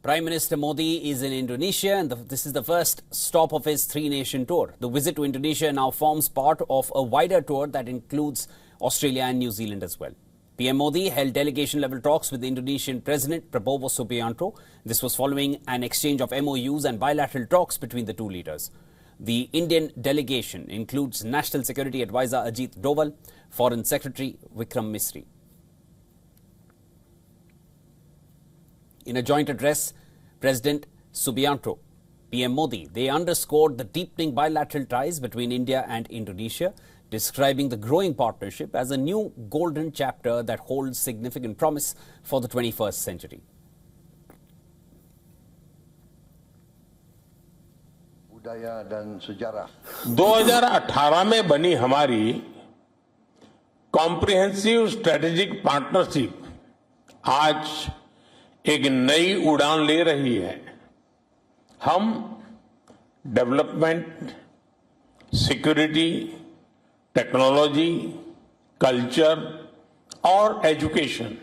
Prime Minister Modi is in Indonesia, and this is the first stop of his three-nation tour. The visit to Indonesia now forms part of a wider tour that includes Australia and New Zealand as well. PM Modi held delegation-level talks with the Indonesian President Prabowo Subianto. This was following an exchange of MOUs and bilateral talks between the two leaders. The Indian delegation includes National Security Advisor Ajit Doval, Foreign Secretary Vikram Misri. In a joint address, President Subianto, PM Modi, they underscored the deepening bilateral ties between India and Indonesia, describing the growing partnership as a new golden chapter that holds significant promise for the 21st century. budaya dan sejarah. 2018 में बनी हमारी comprehensive strategic partnership आज एक नई उड़ान ले रही है। हम डेवलपमेंट, सिक्योरिटी, टेक्नोलॉजी, कल्चर और एजुकेशन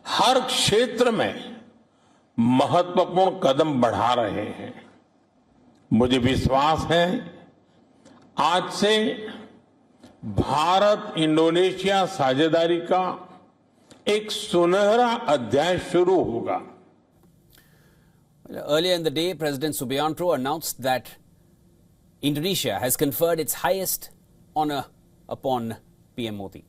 हर क्षेत्र में महत्वपूर्ण कदम बढ़ा रहे हैं। मुझे विश्वास है आज से भारत इंडोनेशिया साझेदारी का एक सुनहरा अध्याय शुरू होगा। Earlier in the day, President Subianto announced that Indonesia has conferred its highest honor upon PM Modi.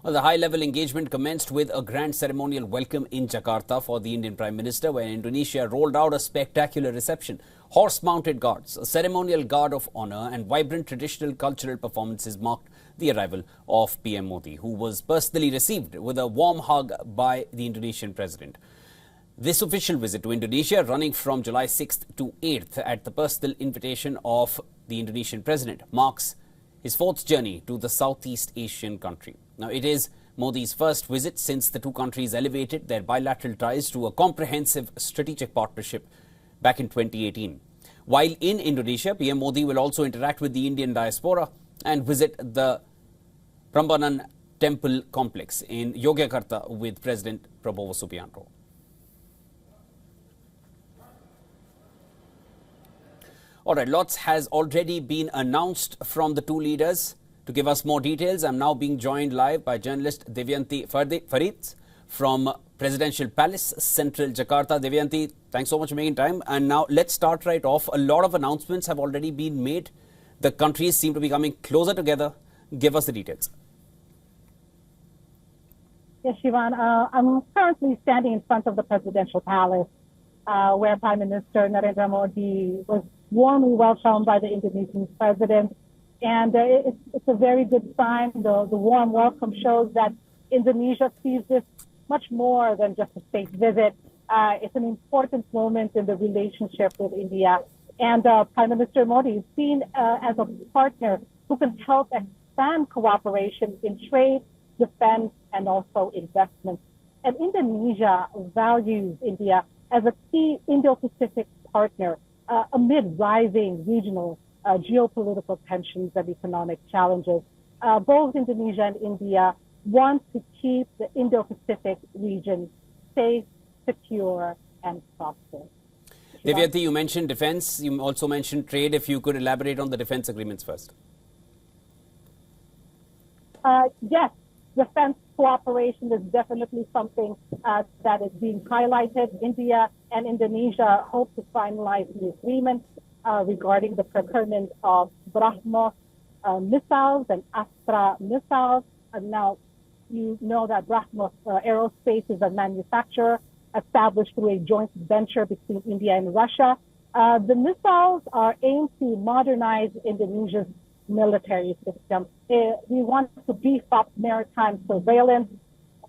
Well, the high-level engagement commenced with a grand ceremonial welcome in Jakarta for the Indian Prime Minister, where Indonesia rolled out a spectacular reception. Horse-mounted guards, a ceremonial guard of honor and vibrant traditional cultural performances marked the arrival of PM Modi, who was personally received with a warm hug by the Indonesian President. This official visit to Indonesia, running from July 6th to 8th at the personal invitation of the Indonesian President, marks his fourth journey to the Southeast Asian country. Now, it is Modi's first visit since the two countries elevated their bilateral ties to a comprehensive strategic partnership back in 2018. While in Indonesia, PM Modi will also interact with the Indian diaspora and visit the Prambanan Temple complex in Yogyakarta with President Prabowo Subianto. All right, lots has already been announced from the two leaders. To give us more details, I'm now being joined live by journalist Devyanti Farid from Presidential Palace, Central Jakarta. Devyanti, thanks so much for making time. And now let's start right off. A lot of announcements have already been made. The countries seem to be coming closer together. Give us the details. Yes, Shivan, I'm currently standing in front of the Presidential Palace, where Prime Minister Narendra Modi was warmly welcomed by the Indonesian President. And it's a very good sign. The warm welcome shows that Indonesia sees this much more than just a state visit. It's an important moment in the relationship with India. And Prime Minister Modi is seen as a partner who can help expand cooperation in trade, defense, and also investment. And Indonesia values India as a key Indo-Pacific partner amid rising regional geopolitical tensions and economic challenges. Both Indonesia and India want to keep the Indo-Pacific region safe, secure, and prosperous. Devyanti, you mentioned defense. You also mentioned trade. If you could elaborate on the defense agreements first. Yes, defense cooperation is definitely something that is being highlighted. India and Indonesia hope to finalize the agreement regarding the procurement of BrahMos missiles and Astra missiles. And now you know that BrahMos Aerospace is a manufacturer established through a joint venture between India and Russia. The missiles are aimed to modernize Indonesia's military system. We want to beef up maritime surveillance,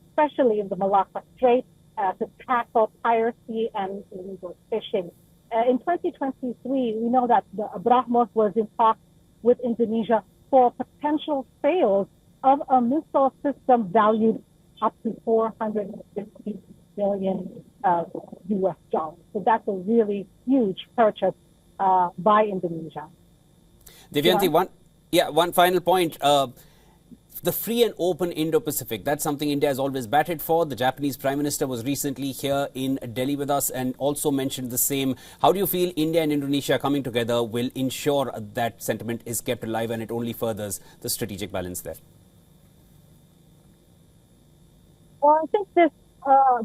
especially in the Malacca Strait, to tackle piracy and illegal fishing. In 2023, we know that the BrahMos was in talks with Indonesia for potential sales of a missile system valued up to $450 billion US dollars. So that's a really huge purchase by Indonesia. Devyanti, one final point. The free and open Indo-Pacific, that's something India has always batted for. The Japanese Prime Minister was recently here in Delhi with us and also mentioned the same. How do you feel India and Indonesia coming together will ensure that sentiment is kept alive and it only furthers the strategic balance there? Well, I think this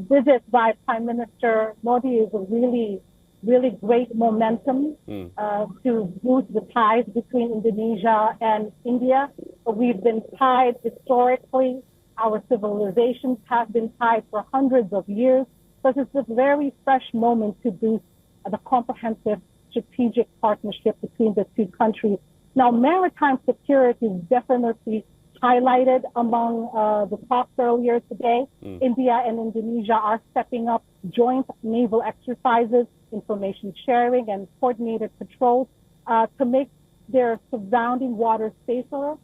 visit by Prime Minister Modi is a really great momentum to boost the ties between Indonesia and India. We've been tied historically. Our civilizations have been tied for hundreds of years. So it's a very fresh moment to boost the comprehensive strategic partnership between the two countries. Now, maritime security is definitely highlighted among the talks earlier today. India and Indonesia are stepping up joint naval exercises, information sharing, and coordinated patrols to make their surrounding waters safer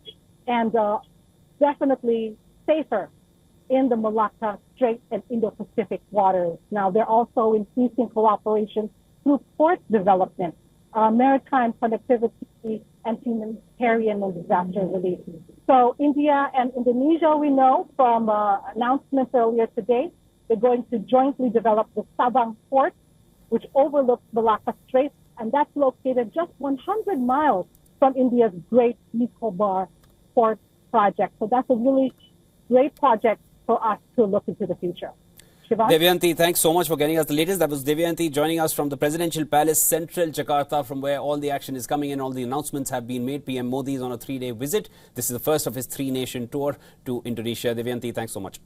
and definitely safer in the Malacca Strait and Indo-Pacific waters. Now, they're also increasing cooperation through port development, maritime connectivity, and humanitarian and disaster relief. So India and Indonesia, we know from announcements earlier today, they're going to jointly develop the Sabang port, which overlooks Malacca Strait, and that's located just 100 miles from India's Great Nicobar Port project. So that's a really great project for us to look into the future. Shivan? Devyanti, thanks so much for getting us the latest. That was Devyanti joining us from the Presidential Palace, Central Jakarta, from where all the action is coming in. All the announcements have been made. PM Modi is on a 3-day visit. This is the first of his 3-nation tour to Indonesia. Devyanti, thanks so much.